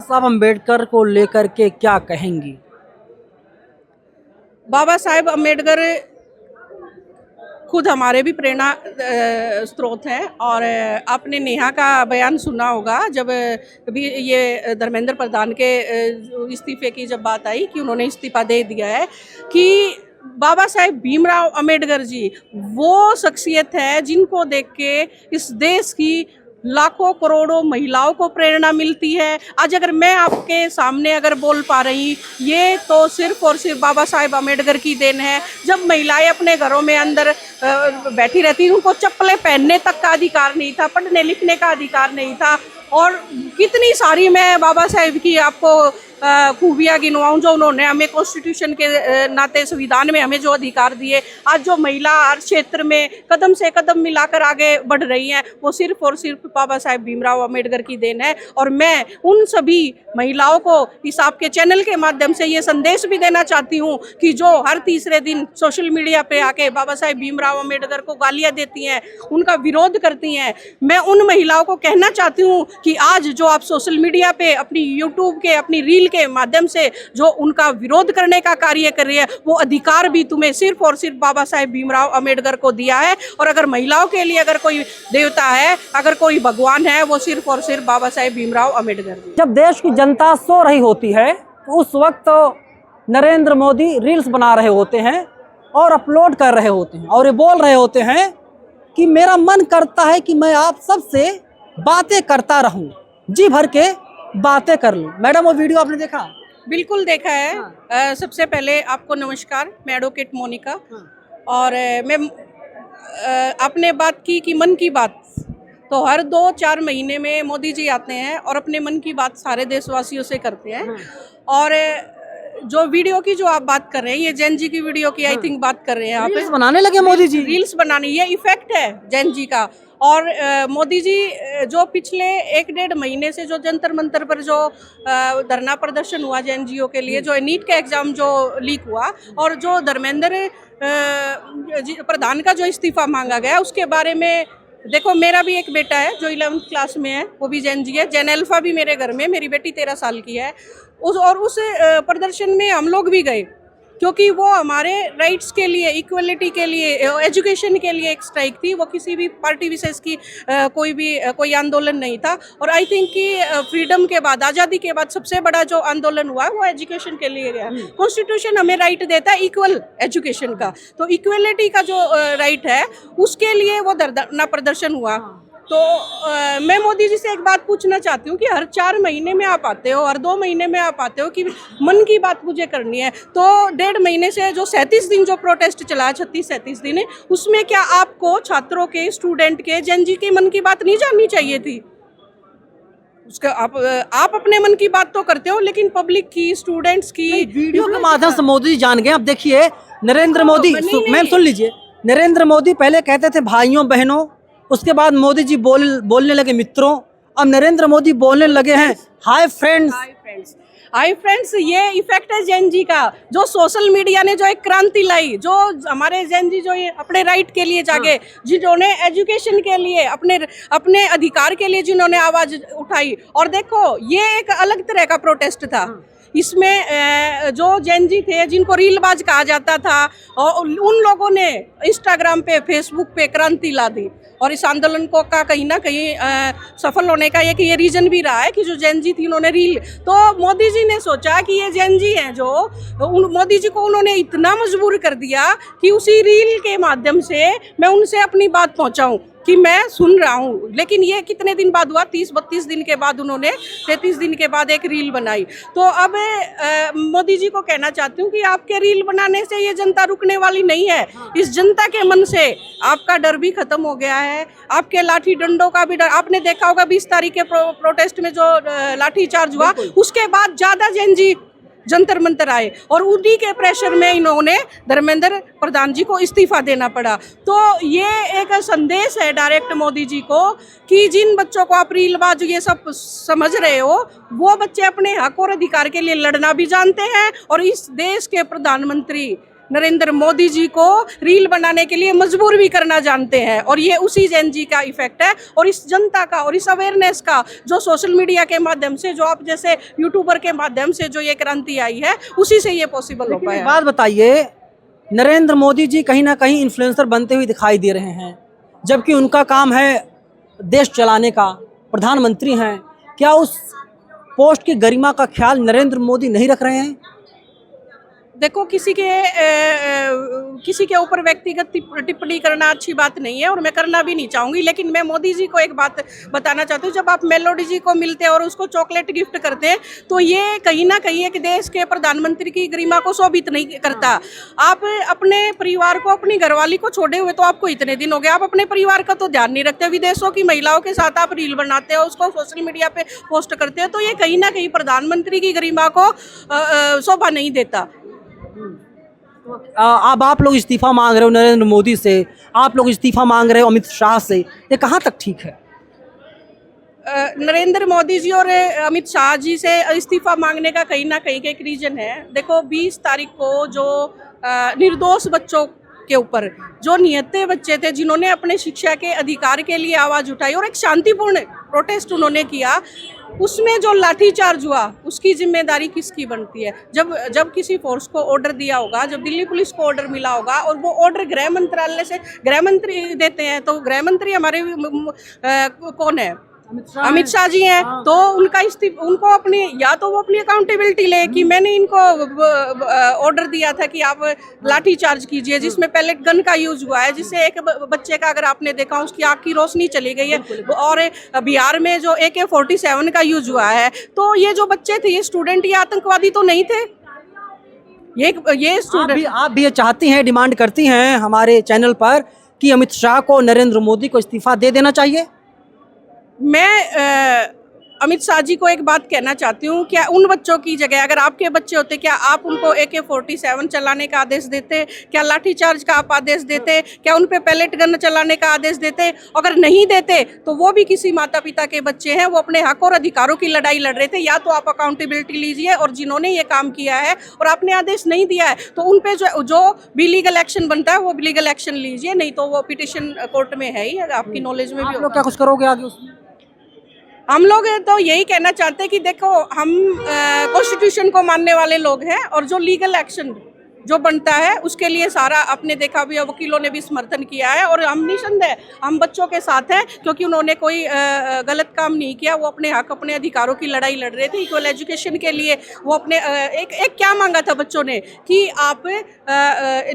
साहब अम्बेडकर को लेकर के क्या कहेंगी? बाबा साहेब अम्बेडकर खुद हमारे भी प्रेरणा स्रोत हैं। और आपने नेहा का बयान सुना होगा जब अभी ये धर्मेंद्र प्रधान के इस्तीफे की जब बात आई कि उन्होंने इस्तीफा दे दिया है, कि बाबा साहेब भीमराव अम्बेडकर जी वो शख्सियत है जिनको देख के इस देश की लाखों करोड़ों महिलाओं को प्रेरणा मिलती है। आज अगर मैं आपके सामने अगर बोल पा रही, ये तो सिर्फ और सिर्फ बाबा साहेब अम्बेडकर की देन है। जब महिलाएं अपने घरों में अंदर बैठी रहती थी, उनको चप्पलें पहनने तक का अधिकार नहीं था, पढ़ने लिखने का अधिकार नहीं था। और कितनी सारी मैं बाबा साहेब की आपको खूबियाँ गिनवाऊँ जो उन्होंने हमें कॉन्स्टिट्यूशन के नाते संविधान में हमें जो अधिकार दिए। आज जो महिला हर क्षेत्र में कदम से कदम मिलाकर आगे बढ़ रही हैं, वो सिर्फ और सिर्फ बाबा साहेब भीमराव अम्बेडकर की देन है। और मैं उन सभी महिलाओं को इस आपके चैनल के माध्यम से ये संदेश भी देना चाहती हूँ कि जो हर तीसरे दिन सोशल मीडिया पे आके बाबा साहेब भीमराव अम्बेडकर को गालियाँ देती हैं, उनका विरोध करती हैं, मैं उन महिलाओं को कहना चाहती हूँ कि आज जो आप सोशल मीडिया पे अपनी यूट्यूब के अपनी रील के माध्यम से जो उनका विरोध करने का कार्य कर रही है, वो अधिकार भी तुम्हें सिर्फ और सिर्फ बाबा साहेब भीमराव अम्बेडकर को दिया है। और अगर महिलाओं के लिए अगर कोई देवता है, अगर कोई भगवान है, वो सिर्फ और सिर्फ बाबा साहेब भीमराव अम्बेडकर। जब देश की जनता सो रही होती है तो उस वक्त नरेंद्र मोदी रील्स बना रहे होते हैं और अपलोड कर रहे होते हैं और ये बोल रहे होते हैं कि मेरा मन करता है कि मैं आप सबसे बातें करता रहूं, जी भर के बातें कर लूं। मैडम वो वीडियो आपने देखा? बिल्कुल देखा है। हाँ। सबसे पहले आपको नमस्कार, मैं एडवोकेट मोनिका। हाँ। और मैं आपने बात की कि मन की बात, तो हर 2-4 महीने में मोदी जी आते हैं और अपने मन की बात सारे देशवासियों से करते हैं। हाँ। और जो वीडियो की जो आप बात कर रहे हैं, ये जैन जी की वीडियो की आई थिंक बात कर रहे हैं आप। रील्स बनाने लगे मोदी जी, रील्स बनाने, ये इफेक्ट है जैन जी का। और मोदी जी जो पिछले 1-1.5 महीने से जो जंतर मंतर पर जो धरना प्रदर्शन हुआ जैन जियो के लिए, जो नीट का एग्जाम जो लीक हुआ और जो धर्मेंद्र प्रधान का जो इस्तीफा मांगा गया, उसके बारे में देखो, मेरा भी एक बेटा है जो 11th क्लास में है, वो भी जैन जी है। जैन अल्फा भी मेरे घर में, मेरी बेटी 13 साल की है। उस प्रदर्शन में हम लोग भी गए क्योंकि वो हमारे राइट्स के लिए, इक्वलिटी के लिए, एजुकेशन के लिए एक स्ट्राइक थी। वो किसी भी पार्टी विशेष की कोई आंदोलन नहीं था। और आई थिंक कि फ्रीडम के बाद, आज़ादी के बाद सबसे बड़ा जो आंदोलन हुआ है वो एजुकेशन के लिए गया। कॉन्स्टिट्यूशन हमें राइट देता है इक्वल एजुकेशन का, तो इक्वलिटी का जो राइट है उसके लिए वो धरना प्रदर्शन हुआ। तो मैं मोदी जी से एक बात पूछना चाहती हूँ कि हर 4 महीने में आप आते हो, हर 2 महीने में आप आते हो कि मन की बात मुझे करनी है, तो 1.5 महीने से जो 37 दिन जो प्रोटेस्ट चला है, 36-37 दिन, उसमें क्या आपको छात्रों के, स्टूडेंट के, जैन जी के मन की बात नहीं जाननी चाहिए थी? उसका आप अपने मन की बात तो करते हो, लेकिन पब्लिक की, स्टूडेंट्स की वीडियो के माध्यम से मोदी जी जान गए। अब देखिए नरेंद्र मोदी, मैम सुन लीजिए, नरेंद्र मोदी पहले कहते थे भाइयों बहनों, उसके बाद मोदी जी बोलने लगे मित्रों, अब नरेंद्र मोदी बोलने लगे हैं हाय फ्रेंड्स। हाय फ्रेंड्स, ये इफेक्ट है जैन जी का। जो सोशल मीडिया ने जो एक क्रांति लाई, जो हमारे जैन जी जो ये अपने राइट के लिए जागे, जिन्होंने एजुकेशन के लिए, अपने अधिकार के लिए जिन्होंने आवाज उठाई। और देखो, ये एक अलग तरह का प्रोटेस्ट था। इसमें जो जैन जी थे, जिनको रीलबाज कहा जाता था, और उन लोगों ने इंस्टाग्राम पे, फेसबुक पे क्रांति ला दी। और इस आंदोलन को का कहीं ना कहीं सफल होने का ये रीजन भी रहा है कि जो जैन जी थी उन्होंने रील, तो मोदी जी ने सोचा कि ये जैन जी हैं जो, मोदी जी को उन्होंने इतना मजबूर कर दिया कि उसी रील के माध्यम से मैं उनसे अपनी बात पहुंचाऊं कि मैं सुन रहा हूँ। लेकिन ये कितने दिन बाद हुआ? 30-32 दिन के बाद उन्होंने, 33 दिन के बाद एक रील बनाई। तो अब मोदी जी को कहना चाहती हूँ कि आपके रील बनाने से ये जनता रुकने वाली नहीं है। इस जनता के मन से आपका डर भी खत्म हो गया है, आपके लाठी डंडों का भी डर। आपने देखा होगा 20 तारीख के प्रोटेस्ट में जो लाठी चार्ज हुआ, उसके बाद ज़्यादा जैन जी जंतर मंतर आए और उन्हीं के प्रेशर में इन्होंने धर्मेंद्र प्रधान जी को इस्तीफा देना पड़ा। तो ये एक संदेश है डायरेक्ट मोदी जी को कि जिन बच्चों को आप रीलबाज ये सब समझ रहे हो, वो बच्चे अपने हक और अधिकार के लिए लड़ना भी जानते हैं। और इस देश के प्रधानमंत्री नरेंद्र मोदी जी को रील बनाने के लिए मजबूर भी करना जानते हैं। और ये उसी जेन जी का इफेक्ट है और इस जनता का और इस अवेयरनेस का जो सोशल मीडिया के माध्यम से, जो आप जैसे यूट्यूबर के माध्यम से जो ये क्रांति आई है, उसी से ये पॉसिबल हो पाया। बात बताइए, नरेंद्र मोदी जी कहीं ना कहीं इन्फ्लुएंसर बनते हुए दिखाई दे रहे हैं, जबकि उनका काम है देश चलाने का, प्रधानमंत्री हैं। क्या उस पोस्ट की गरिमा का ख्याल नरेंद्र मोदी नहीं रख रहे हैं? देखो, किसी के ऊपर व्यक्तिगत टिप्पणी करना अच्छी बात नहीं है और मैं करना भी नहीं चाहूँगी। लेकिन मैं मोदी जी को एक बात बताना चाहती हूँ, जब आप मेलोडी जी को मिलते हैं और उसको चॉकलेट गिफ्ट करते हैं तो ये कहीं ना कहीं एक देश के प्रधानमंत्री की गरिमा को शोभित नहीं करता। आप अपने परिवार को, अपनी घरवाली को छोड़े हुए तो आपको इतने दिन हो गए, आप अपने परिवार का तो ध्यान नहीं रखते। विदेशों की महिलाओं के साथ आप रील बनाते हो, उसको सोशल मीडिया पे पोस्ट करते हो, तो ये कहीं ना कहीं प्रधानमंत्री की गरिमा को शोभा नहीं देता। अब आप लोग इस्तीफा मांग रहे हो नरेंद्र मोदी से, आप लोग इस्तीफा मांग रहे हो अमित शाह से, ये कहाँ तक ठीक है? नरेंद्र मोदी जी और अमित शाह जी से इस्तीफा मांगने का कहीं ना कहीं एक रीजन है। देखो, 20 तारीख को जो निर्दोष बच्चों के ऊपर, जो निहत्थे बच्चे थे जिन्होंने अपने शिक्षा के अधिकार के लिए आवाज़ उठाई और एक शांतिपूर्ण प्रोटेस्ट उन्होंने किया, उसमें जो लाठीचार्ज हुआ उसकी जिम्मेदारी किसकी बनती है? जब किसी फोर्स को ऑर्डर दिया होगा, जब दिल्ली पुलिस को ऑर्डर मिला होगा और वो ऑर्डर गृह मंत्रालय से गृह मंत्री देते हैं, तो गृह मंत्री हमारे कौन है? अमित शाह जी हैं। तो उनको अपनी, या तो वो अपनी अकाउंटेबिलिटी ले कि मैंने इनको ऑर्डर दिया था कि आप लाठी चार्ज कीजिए, जिसमें पैलेट गन का यूज हुआ है, जिससे एक बच्चे का, अगर आपने देखा, उसकी आँख की रोशनी चली गई है। और बिहार में जो AK-47 का यूज हुआ है, तो ये जो बच्चे थे, ये स्टूडेंट, ये आतंकवादी तो नहीं थे। ये स्टूडेंट, आप भी ये चाहती हैं, डिमांड करती हैं हमारे चैनल पर कि अमित शाह को, नरेंद्र मोदी को इस्तीफा दे देना चाहिए? मैं अमित शाह जी को एक बात कहना चाहती हूँ, क्या उन बच्चों की जगह अगर आपके बच्चे होते, क्या आप उनको AK-47 चलाने का आदेश देते? क्या लाठीचार्ज का आप आदेश देते? क्या उन पे पैलेट गन चलाने का आदेश देते? अगर नहीं देते तो वो भी किसी माता पिता के बच्चे हैं, वो अपने हक और अधिकारों की लड़ाई लड़ रहे थे। या तो आप अकाउंटेबिलिटी लीजिए और जिन्होंने ये काम किया है और आपने आदेश नहीं दिया है तो उन पे जो भी लीगल एक्शन बनता है वो लीगल एक्शन लीजिए, नहीं तो वो पिटिशन कोर्ट में है ही, आपकी नॉलेज में भी। आप लोग क्या कुछ करोगे आगे उसमें? हम लोग तो यही कहना चाहते हैं कि देखो, हम कॉन्स्टिट्यूशन को मानने वाले लोग हैं और जो लीगल एक्शन जो बनता है उसके लिए सारा, आपने देखा भी, वकीलों ने भी समर्थन किया है। और हम निसंदेह हम बच्चों के साथ हैं, क्योंकि उन्होंने कोई गलत काम नहीं किया। वो अपने हक, अपने अधिकारों की लड़ाई लड़ रहे थे। इक्वल एजुकेशन के लिए वो अपने एक क्या मांगा था बच्चों ने कि आप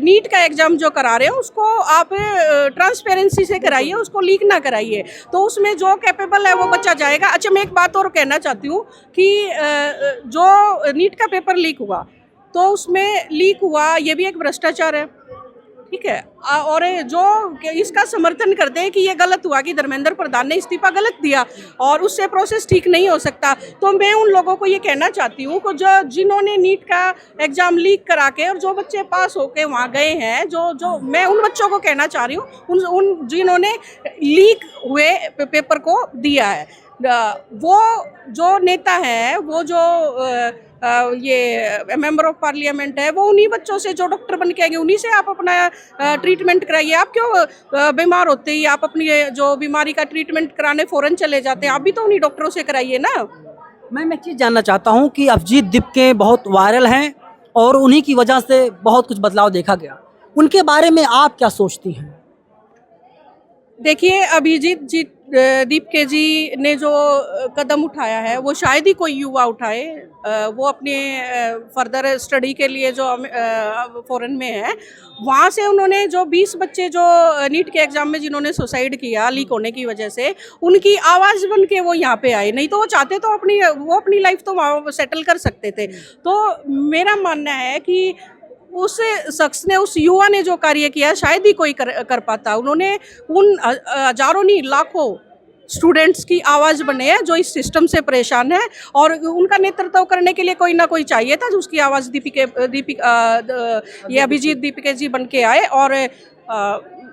नीट का एग्ज़ाम जो करा रहे हो उसको आप ट्रांसपेरेंसी से कराइए, उसको लीक ना कराइए। तो उसमें जो कैपेबल है वो बच्चा जाएगा। अच्छा, मैं एक बात और कहना चाहती हूँ कि जो नीट का पेपर लीक हुआ, तो उसमें लीक हुआ, ये भी एक भ्रष्टाचार है, ठीक है। और जो इसका समर्थन करते हैं कि ये गलत हुआ कि धर्मेंद्र प्रधान ने इस्तीफा गलत दिया और उससे प्रोसेस ठीक नहीं हो सकता, तो मैं उन लोगों को ये कहना चाहती हूँ कि जिन्होंने नीट का एग्ज़ाम लीक करा के और जो बच्चे पास होके वहाँ गए हैं, जो मैं उन बच्चों को कहना चाह रही हूँ, उन जिन्होंने लीक हुए पेपर को दिया है, वो जो नेता हैं, वो जो ये मेंबर ऑफ पार्लियामेंट है, वो उन्हीं बच्चों से, जो डॉक्टर बन के आएंगे, उन्हीं से आप अपना ट्रीटमेंट कराइए। आप क्यों बीमार होते ही आप अपनी जो बीमारी का ट्रीटमेंट कराने फ़ौरन चले जाते हैं? आप भी तो उन्हीं डॉक्टरों से कराइए ना। मैं एक चीज़ जानना चाहता हूँ कि अभिजीत दीपके बहुत वायरल हैं और उन्हीं की वजह से बहुत कुछ बदलाव देखा गया, उनके बारे में आप क्या सोचती हैं? देखिए, अभिजीत दीपके जी ने जो कदम उठाया है वो शायद ही कोई युवा उठाए। वो अपने फर्दर स्टडी के लिए जो फॉरेन में है, वहाँ से उन्होंने जो 20 बच्चे जो नीट के एग्ज़ाम में जिन्होंने सुसाइड किया लीक होने की वजह से, उनकी आवाज़ बन के वो यहाँ पे आए। नहीं तो वो चाहते तो वो अपनी लाइफ तो वहाँ सेटल कर सकते थे। तो मेरा मानना है कि उस शख्स ने, उस युवा ने जो कार्य किया शायद ही कोई कर पाता। उन्होंने उन हजारों नहीं लाखों स्टूडेंट्स की आवाज़ बने हैं जो इस सिस्टम से परेशान है, और उनका नेतृत्व करने के लिए कोई ना कोई चाहिए था, उसकी आवाज़ ये अभिजीत दीपके जी बन के आए। और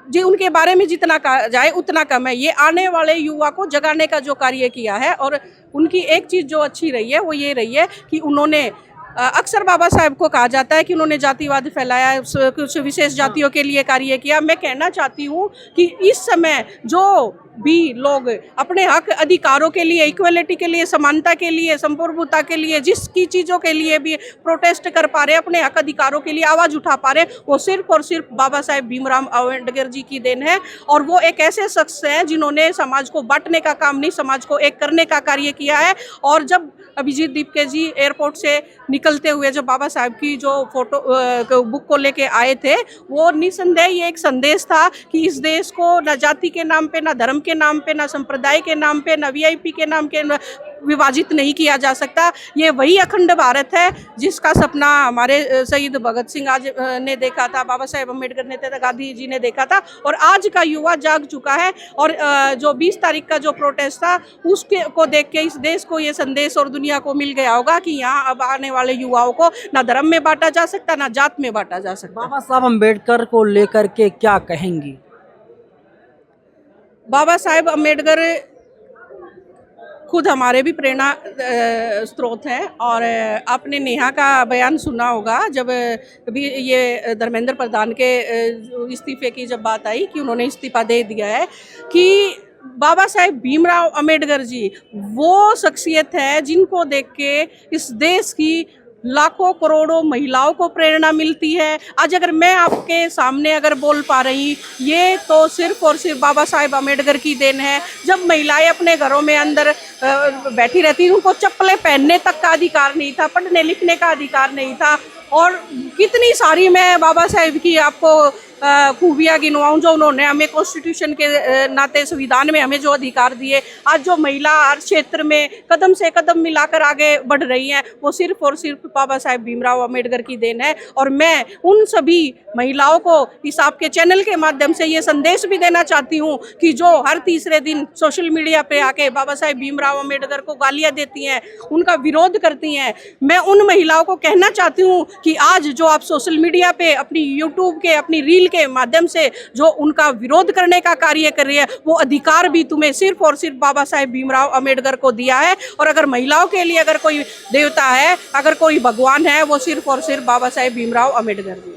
जी, उनके बारे में जितना कहा जाए उतना कम है। ये आने वाले युवा को जगाने का जो कार्य किया है, और उनकी एक चीज़ जो अच्छी रही है वो ये रही है कि उन्होंने अक्सर बाबा साहेब को कहा जाता है कि उन्होंने जातिवाद फैलाया, कुछ विशेष जातियों के लिए कार्य किया। मैं कहना चाहती हूँ कि इस समय जो भी लोग अपने हक अधिकारों के लिए, इक्वलिटी के लिए, समानता के लिए, संप्रभुता के लिए, जिसकी चीज़ों के लिए भी प्रोटेस्ट कर पा रहे, अपने हक अधिकारों के लिए आवाज़ उठा पा रहे, वो सिर्फ और सिर्फ बाबा साहेब भीमराव अम्बेडकर जी की देन है। और वो एक ऐसे शख्स हैं जिन्होंने समाज को बांटने का काम नहीं, समाज को एक करने का कार्य किया है। और जब अभिजीत दीपके जी एयरपोर्ट से निकलते हुए जब बाबा साहेब की जो फोटो बुक को लेके आए थे, वो निसंदेह ये एक संदेश था कि इस देश को न जाति के नाम पे, न धर्म के नाम पे, न संप्रदाय के नाम पे, न वीआईपी के नाम के विभाजित नहीं किया जा सकता। ये वही अखंड भारत है जिसका सपना हमारे शहीद भगत सिंह आज ने देखा था, बाबा साहेब अम्बेडकर ने, गांधी जी ने देखा था। और आज का युवा जाग चुका है। और जो 20 तारीख का जो प्रोटेस्ट था उसके को देख के इस देश को ये संदेश और दुनिया को मिल गया होगा कि यहाँ अब आने वाले युवाओं को ना धर्म में बांटा जा सकता, ना जात में बांटा जा सकता। बाबा साहब अम्बेडकर को लेकर के क्या कहेंगी? बाबा साहेब अम्बेडकर खुद हमारे भी प्रेरणा स्रोत हैं। और आपने नेहा का बयान सुना होगा जब भी ये धर्मेंद्र प्रधान के इस्तीफे की जब बात आई कि उन्होंने इस्तीफा दे दिया है, कि बाबा साहेब भीमराव अम्बेडकर जी वो शख्सियत है जिनको देख के इस देश की लाखों करोड़ों महिलाओं को प्रेरणा मिलती है। आज अगर मैं आपके सामने अगर बोल पा रही, ये तो सिर्फ और सिर्फ बाबा साहेब अम्बेडकर की देन है। जब महिलाएं अपने घरों में अंदर बैठी रहती, उनको चप्पलें पहनने तक का अधिकार नहीं था, पढ़ने लिखने का अधिकार नहीं था। और कितनी सारी मैं बाबा साहेब की आपको खूबियाँ गिनवाऊँ जो उन्होंने हमें कॉन्स्टिट्यूशन के नाते संविधान में हमें जो अधिकार दिए। आज जो महिला हर क्षेत्र में कदम से कदम मिलाकर आगे बढ़ रही हैं, वो सिर्फ और सिर्फ बाबा साहेब भीमराव अम्बेडकर की देन है। और मैं उन सभी महिलाओं को इस आपके चैनल के माध्यम से ये संदेश भी देना चाहती हूँ कि जो हर तीसरे दिन सोशल मीडिया पे आके बाबा साहेब भीमराव अम्बेडकर को गालियाँ देती हैं, उनका विरोध करती हैं, मैं उन महिलाओं को कहना चाहती हूँ कि आज जो आप सोशल मीडिया पे अपनी यूट्यूब के, अपनी रील के माध्यम से जो उनका विरोध करने का कार्य कर रही है, वो अधिकार भी तुम्हें सिर्फ और सिर्फ बाबा साहेब भीमराव अम्बेडकर को दिया है। और अगर महिलाओं के लिए अगर कोई देवता है, अगर कोई भगवान है, वो सिर्फ और सिर्फ बाबा साहेब भीमराव अम्बेडकर जी।